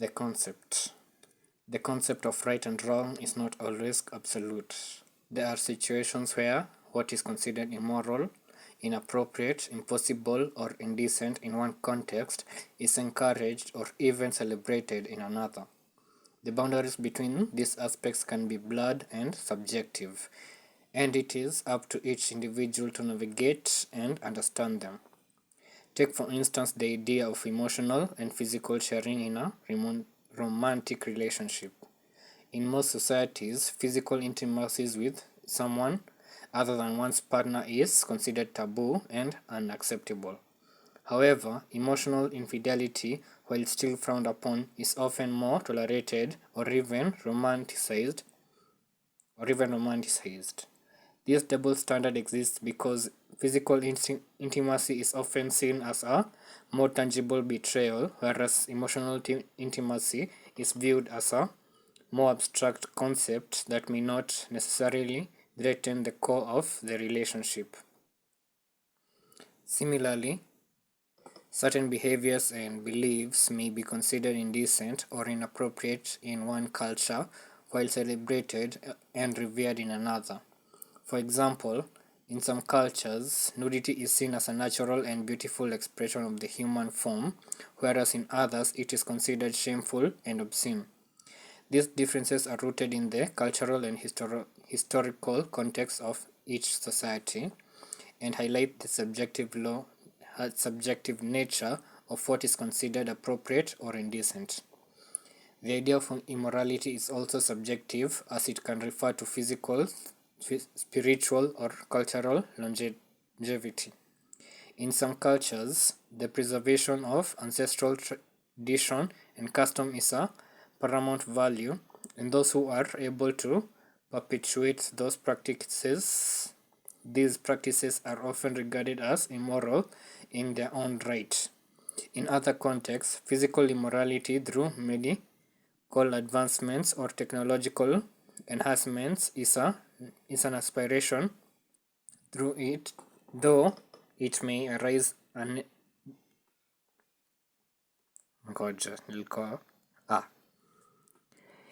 The concept. The concept of right and wrong is not always absolute. There are situations where what is considered immoral, inappropriate, impossible, or indecent in one context is encouraged or even celebrated in another. The boundaries between these aspects can be blurred and subjective, and it is up to each individual to navigate and understand them. Take, for instance, the idea of emotional and physical sharing in a romantic relationship. In most societies, physical intimacy with someone other than one's partner is considered taboo and unacceptable. However, emotional infidelity, while still frowned upon, is often more tolerated or even romanticized. This double standard exists because physical intimacy is often seen as a more tangible betrayal, whereas emotional intimacy is viewed as a more abstract concept that may not necessarily threaten the core of the relationship. Similarly, certain behaviors and beliefs may be considered indecent or inappropriate in one culture while celebrated and revered in another. For example, in some cultures, nudity is seen as a natural and beautiful expression of the human form, whereas in others it is considered shameful and obscene. These differences are rooted in the cultural and historical context of each society and highlight the subjective nature of what is considered appropriate or indecent. The idea of immorality is also subjective as it can refer to physical, spiritual, or cultural longevity. In some cultures, the preservation of ancestral tradition and custom is a paramount value, and those who are able to perpetuate these practices are often regarded as immoral in their own right. In other contexts, physical immorality through medical advancements or technological enhancements is an aspiration through it, though it may arise ngoja nilikuwa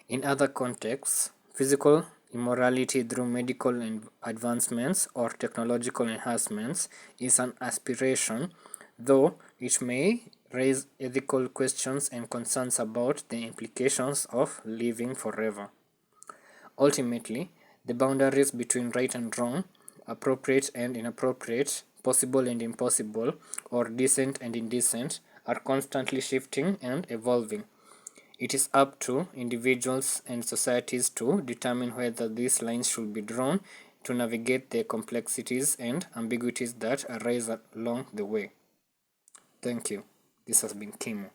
in other contexts, physical immorality through medical advancements or technological enhancements is an aspiration, though it may raise ethical questions and concerns about the implications of living forever. Ultimately, the boundaries between right and wrong, appropriate and inappropriate, possible and impossible, or decent and indecent are constantly shifting and evolving. It is up to individuals and societies to determine whether these lines should be drawn to navigate the complexities and ambiguities that arise along the way. Thank you. This has been Kimo.